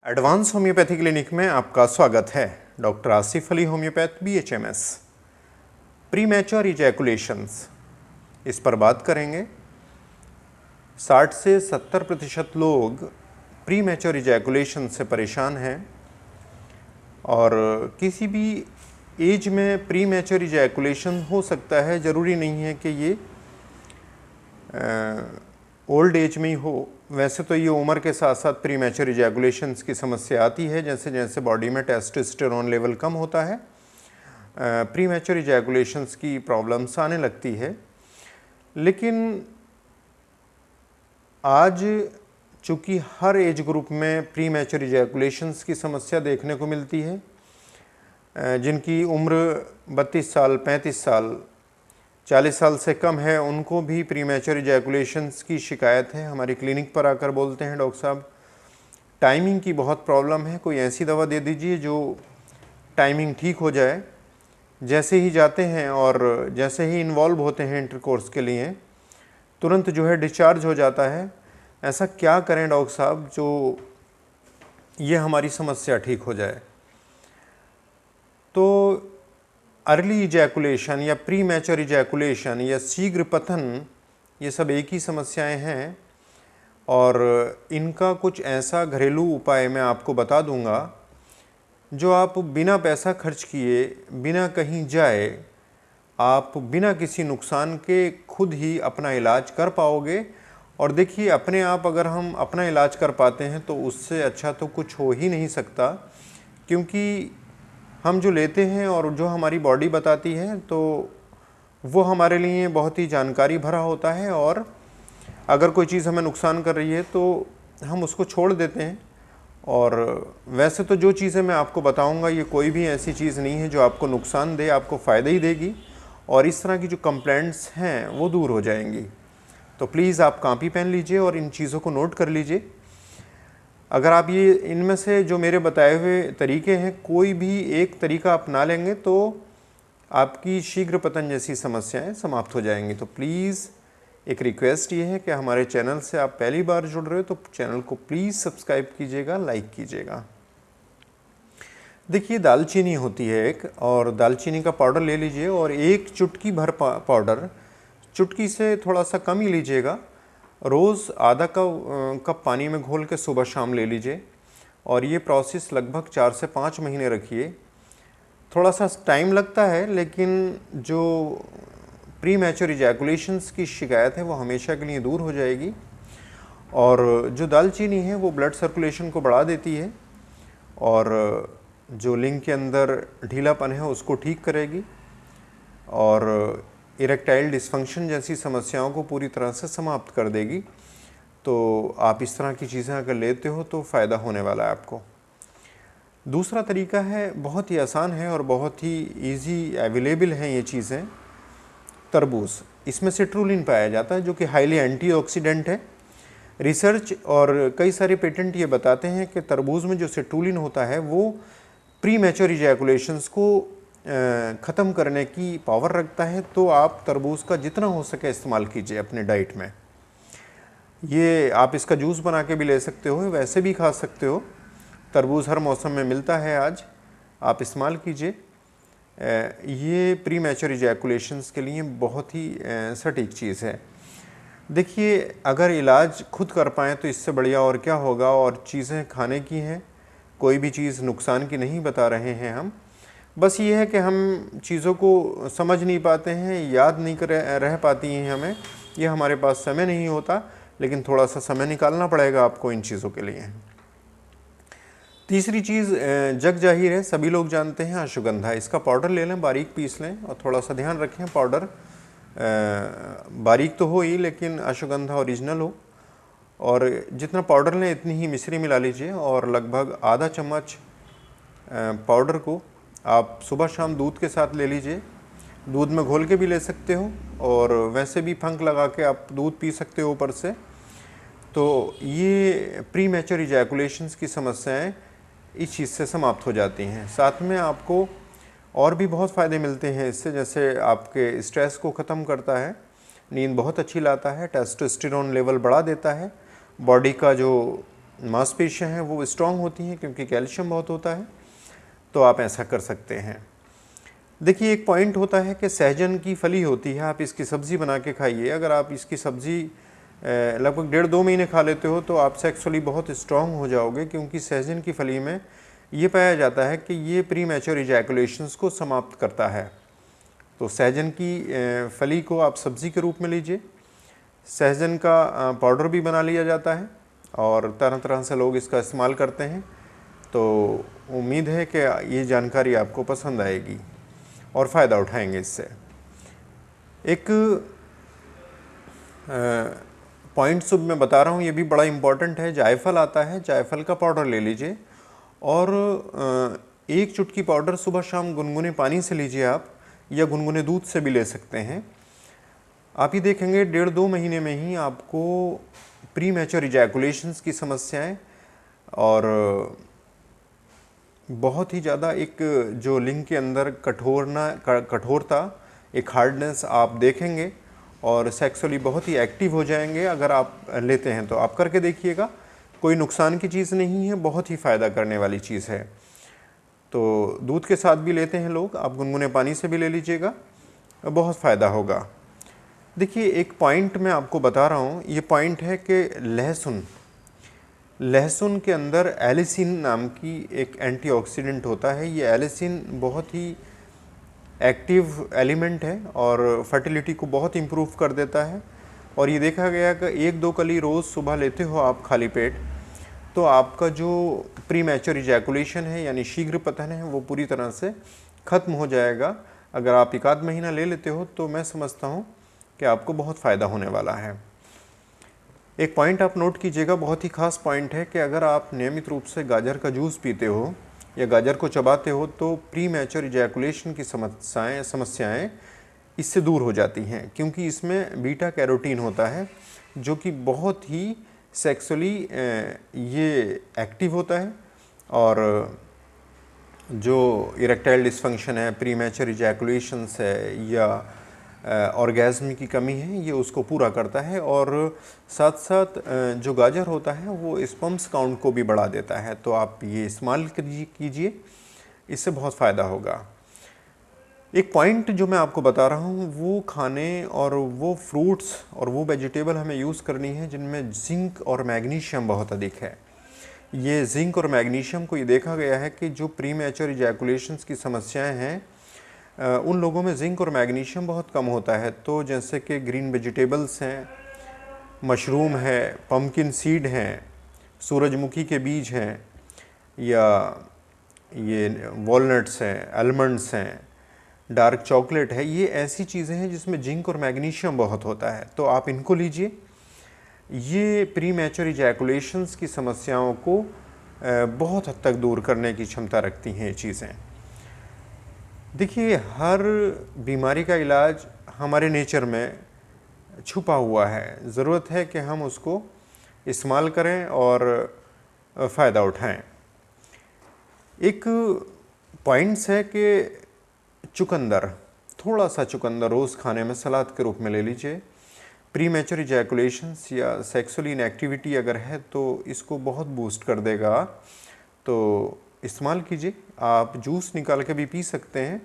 Advance homeopathy clinic में आपका स्वागत है। Doctor Asif Ali, homeopath, BHMS। Premature ejaculations, इस पर बात करेंगे। 60 से 70% लोग प्री मैच्योर इजैकुलेशन से परेशान हैं और किसी भी एज में प्री मैच्योर इजैकुलेशन हो सकता है। ज़रूरी नहीं है कि ये ओल्ड एज में ही हो। वैसे तो ये उम्र के साथ साथ प्री मैच्योर इजैकुलेशंस की समस्या आती है। जैसे जैसे बॉडी में टेस्टोस्टेरोन लेवल कम होता है, प्री मैच्योर इजैकुलेशंस की प्रॉब्लम्स आने लगती है। लेकिन आज चूँकि हर एज ग्रुप में प्री मैच्योर इजैकुलेशंस की समस्या देखने को मिलती है, जिनकी उम्र 32 साल, 35 साल, 40 साल से कम है, उनको भी प्री मैच्योर इजैकुलेशंस की शिकायत है। हमारी क्लिनिक पर आकर बोलते हैं, डॉक्टर साहब टाइमिंग की बहुत प्रॉब्लम है, कोई ऐसी दवा दे दीजिए जो टाइमिंग ठीक हो जाए। जैसे ही जाते हैं और जैसे ही इन्वॉल्व होते हैं इंटरकोर्स के लिए, तुरंत जो है डिस्चार्ज हो जाता है। ऐसा क्या करें डॉक्टर साहब जो ये हमारी समस्या ठीक हो जाए? तो अर्ली इजैकुलेशन या प्री मैच्योर इजैकुलेशन या शीघ्र पतन, ये सब एक ही समस्याएं हैं और इनका कुछ ऐसा घरेलू उपाय मैं आपको बता दूंगा जो आप बिना पैसा खर्च किए, बिना कहीं जाए, आप बिना किसी नुकसान के खुद ही अपना इलाज कर पाओगे। और देखिए, अपने आप अगर हम अपना इलाज कर पाते हैं तो उससे अच्छा तो कुछ हो ही नहीं सकता, क्योंकि हम जो लेते हैं और जो हमारी बॉडी बताती है तो वो हमारे लिए बहुत ही जानकारी भरा होता है। और अगर कोई चीज़ हमें नुकसान कर रही है तो हम उसको छोड़ देते हैं। और वैसे तो जो चीज़ें मैं आपको बताऊंगा, ये कोई भी ऐसी चीज़ नहीं है जो आपको नुकसान दे, आपको फ़ायदा ही देगी और इस तरह की जो कंप्लेंट्स हैं वो दूर हो जाएंगी। तो प्लीज़ आप कॉपी पेन लीजिए और इन चीज़ों को नोट कर लीजिए। अगर आप ये इनमें से जो मेरे बताए हुए तरीके हैं, कोई भी एक तरीका अपना लेंगे तो आपकी शीघ्र पतन जैसी समस्याएं समाप्त हो जाएंगी। तो प्लीज़ एक रिक्वेस्ट ये है कि हमारे चैनल से आप पहली बार जुड़ रहे हो तो चैनल को प्लीज़ सब्सक्राइब कीजिएगा, लाइक कीजिएगा। देखिए, दालचीनी होती है एक, और दालचीनी का पाउडर ले लीजिए और एक चुटकी भर पाउडर, चुटकी से थोड़ा सा कम ही लीजिएगा, रोज़ आधा कप पानी में घोल के सुबह शाम ले लीजिए। और ये प्रोसेस लगभग 4 से 5 महीने रखिए। थोड़ा सा टाइम लगता है, लेकिन जो प्री मैच्योर इजैकुलेशंस की शिकायत है वो हमेशा के लिए दूर हो जाएगी। और जो दालचीनी है वो ब्लड सर्कुलेशन को बढ़ा देती है और जो लिंग के अंदर ढीलापन है उसको ठीक करेगी और इरेक्टाइल डिस्फंक्शन जैसी समस्याओं को पूरी तरह से समाप्त कर देगी। तो आप इस तरह की चीज़ें अगर लेते हो तो फ़ायदा होने वाला है आपको। दूसरा तरीका है, बहुत ही आसान है और बहुत ही इजी अवेलेबल हैं ये चीज़ें। तरबूज, इसमें सिट्रुलिन पाया जाता है जो कि हाईली एंटीऑक्सीडेंट है। रिसर्च और कई सारे पेटेंट ये बताते हैं कि तरबूज में जो सिट्रुलिन होता है वो प्री मैच्योर इजैकुलेशंस को ख़त्म करने की पावर रखता है। तो आप तरबूज का जितना हो सके इस्तेमाल कीजिए अपने डाइट में। ये आप इसका जूस बना के भी ले सकते हो, वैसे भी खा सकते हो। तरबूज हर मौसम में मिलता है आज, आप इस्तेमाल कीजिए। ये प्री मैच्योर इजैकुलेशंस के लिए बहुत ही सटीक चीज़ है। देखिए, अगर इलाज खुद कर पाएँ तो इससे बढ़िया और क्या होगा। और चीज़ें खाने की हैं, कोई भी चीज़ नुकसान की नहीं बता रहे हैं हम। बस ये है कि हम चीज़ों को समझ नहीं पाते हैं, याद नहीं रह पाती हैं हमें, ये हमारे पास समय नहीं होता। लेकिन थोड़ा सा समय निकालना पड़ेगा आपको इन चीज़ों के लिए। तीसरी चीज़ जग जाहिर है, सभी लोग जानते हैं, अश्वगंधा। इसका पाउडर ले लें, बारीक पीस लें और थोड़ा सा ध्यान रखें पाउडर बारीक तो हो ही, लेकिन अश्वगंधा ओरिजिनल हो। और जितना पाउडर लें इतनी ही मिश्री मिला लीजिए और लगभग आधा चम्मच पाउडर को आप सुबह शाम दूध के साथ ले लीजिए। दूध में घोल के भी ले सकते हो और वैसे भी फंक लगा के आप दूध पी सकते हो ऊपर से। तो ये प्री मैच्योर इजैकुलेशंस की समस्याएं इस चीज़ से समाप्त हो जाती हैं। साथ में आपको और भी बहुत फ़ायदे मिलते हैं इससे, जैसे आपके स्ट्रेस को ख़त्म करता है, नींद बहुत अच्छी लाता है, टेस्टोस्टेरोन लेवल बढ़ा देता है, बॉडी का जो मांसपेशियां हैं वो स्ट्रांग होती हैं क्योंकि कैल्शियम बहुत होता है, तो आप ऐसा कर सकते हैं। देखिए एक पॉइंट होता है कि सहजन की फली होती है, आप इसकी सब्ज़ी बना के खाइए। अगर आप इसकी सब्ज़ी लगभग 1.5-2 महीने खा लेते हो तो आप सेक्सुअली बहुत स्ट्रांग हो जाओगे, क्योंकि सहजन की फली में ये पाया जाता है कि ये प्री मैच्योर इजैकुलेशंस को समाप्त करता है। तो सहजन की फली को आप सब्ज़ी के रूप में लीजिए। सहजन का पाउडर भी बना लिया जाता है और तरह तरह से लोग इसका इस्तेमाल करते हैं। तो उम्मीद है कि ये जानकारी आपको पसंद आएगी और फ़ायदा उठाएंगे इससे। एक पॉइंट सुब मैं बता रहा हूँ, ये भी बड़ा इम्पॉर्टेंट है। जायफल आता है, जायफल का पाउडर ले लीजिए और 1 चुटकी पाउडर सुबह शाम गुनगुने पानी से लीजिए आप, या गुनगुने दूध से भी ले सकते हैं। आप ही देखेंगे 1.5-2 महीने में ही आपको प्री मैच्योर इजैकुलेशंस की समस्याएं और बहुत ही ज़्यादा एक जो लिंग के अंदर कठोरता, एक हार्डनेस आप देखेंगे और सेक्सुअली बहुत ही एक्टिव हो जाएंगे। अगर आप लेते हैं तो आप करके देखिएगा, कोई नुकसान की चीज़ नहीं है, बहुत ही फ़ायदा करने वाली चीज़ है। तो दूध के साथ भी लेते हैं लोग, आप गुनगुने पानी से भी ले लीजिएगा, बहुत फ़ायदा होगा। देखिए एक पॉइंट मैं आपको बता रहा हूँ, ये पॉइंट है कि लहसुन के अंदर एलिसिन नाम की एक एंटीऑक्सीडेंट होता है। ये एलिसिन बहुत ही एक्टिव एलिमेंट है और फर्टिलिटी को बहुत इम्प्रूव कर देता है। और ये देखा गया कि 1-2 कली रोज़ सुबह लेते हो आप खाली पेट, तो आपका जो प्री मैच्योर इजैकुलेशन है यानी शीघ्र पतन है वो पूरी तरह से ख़त्म हो जाएगा। अगर आप 1 आध महीना ले लेते हो तो मैं समझता हूँ कि आपको बहुत फ़ायदा होने वाला है। एक पॉइंट आप नोट कीजिएगा, बहुत ही ख़ास पॉइंट है कि अगर आप नियमित रूप से गाजर का जूस पीते हो या गाजर को चबाते हो तो प्री मैच्योर इजैकुलेशन की समस्याएं इससे दूर हो जाती हैं, क्योंकि इसमें बीटा कैरोटीन होता है जो कि बहुत ही सेक्सुअली ये एक्टिव होता है और जो इरेक्टाइल डिसफंक्शन है, प्री मैच्योर इजैकुलेशंस है या ऑर्गेज़म की कमी है, ये उसको पूरा करता है। और साथ साथ जो गाजर होता है वो स्पर्म्स काउंट को भी बढ़ा देता है। तो आप ये इस्तेमाल कीजिए, इससे बहुत फ़ायदा होगा। एक पॉइंट जो मैं आपको बता रहा हूँ, वो खाने और वो फ्रूट्स और वो वेजिटेबल हमें यूज़ करनी है जिनमें जिंक और मैग्नीशियम बहुत अधिक है। ये जिंक और मैग्नीशियम को ये देखा गया है कि जो प्री मैच्योर इजैकुलेशंस की समस्याएं हैं उन लोगों में जिंक और मैग्नीशियम बहुत कम होता है। तो जैसे कि ग्रीन वेजिटेबल्स हैं, मशरूम है, पम्पकिन सीड हैं, सूरजमुखी के बीज हैं, या ये वॉलनट्स हैं, आलमंड्स हैं, डार्क चॉकलेट है, ये ऐसी चीज़ें हैं जिसमें जिंक और मैग्नीशियम बहुत होता है। तो आप इनको लीजिए। ये प्री मैच्योर इजैकुलेशंस की समस्याओं को बहुत हद तक दूर करने की क्षमता रखती हैं ये चीज़ें। देखिए हर बीमारी का इलाज हमारे नेचर में छुपा हुआ है, ज़रूरत है कि हम उसको इस्तेमाल करें और फ़ायदा उठाएं। एक पॉइंट्स है कि चुकंदर, थोड़ा सा चुकंदर रोज़ खाने में सलाद के रूप में ले लीजिए। प्री मैच्योर इजैकुलेशंस या सेक्सुअली इनएक्टिविटी अगर है तो इसको बहुत बूस्ट कर देगा, तो इस्तेमाल कीजिए। आप जूस निकाल के भी पी सकते हैं,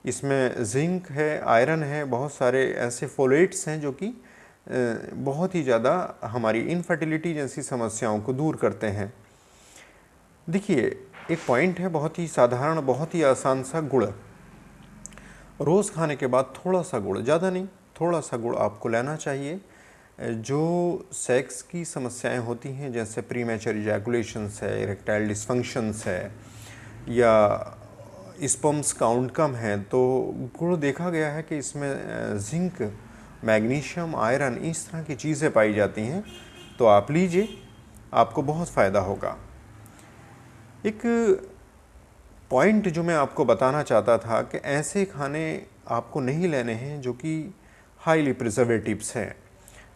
इसमें जिंक है, आयरन है, बहुत सारे ऐसे फोलेट्स हैं जो कि बहुत ही ज़्यादा हमारी इनफर्टिलिटी जैसी समस्याओं को दूर करते हैं। देखिए एक पॉइंट है बहुत ही साधारण, बहुत ही आसान सा, गुड़। रोज़ खाने के बाद थोड़ा सा गुड़, ज़्यादा नहीं, थोड़ा सा गुड़ आपको लेना चाहिए। जो सेक्स की समस्याएं होती हैं जैसे प्री मैच्योर इजैकुलेशंस है, इरेक्टाइल डिसफंक्शंस है या स्पर्म्स काउंट कम है, तो गुड़ देखा गया है कि इसमें जिंक, मैग्नीशियम, आयरन, इस तरह की चीज़ें पाई जाती हैं। तो आप लीजिए, आपको बहुत फ़ायदा होगा। एक पॉइंट जो मैं आपको बताना चाहता था कि ऐसे खाने आपको नहीं लेने हैं जो कि हाईली प्रिजर्वेटिव्स हैं।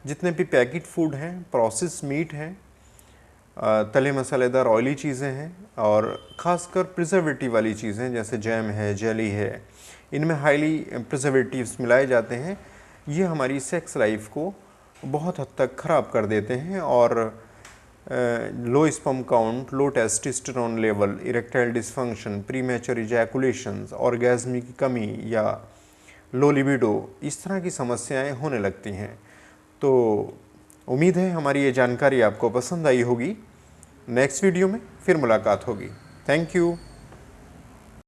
जितने भी पैकेट फूड हैं, प्रोसेस मीट हैं, तले मसालेदार ऑयली चीज़ें हैं और ख़ासकर प्रिजर्वेटिव वाली चीज़ें जैसे जैम है, जेली है, इनमें हाईली प्रिजर्वेटिव्स मिलाए जाते हैं। ये हमारी सेक्स लाइफ को बहुत हद तक ख़राब कर देते हैं और low sperm count, low testosterone level, erectile dysfunction, premature ejaculations, orgasm की कमी या लो लिबिडो, इस तरह की समस्याएं होने लगती हैं। तो उम्मीद है हमारी ये जानकारी आपको पसंद आई होगी। नेक्स्ट वीडियो में फिर मुलाकात होगी। Thank you.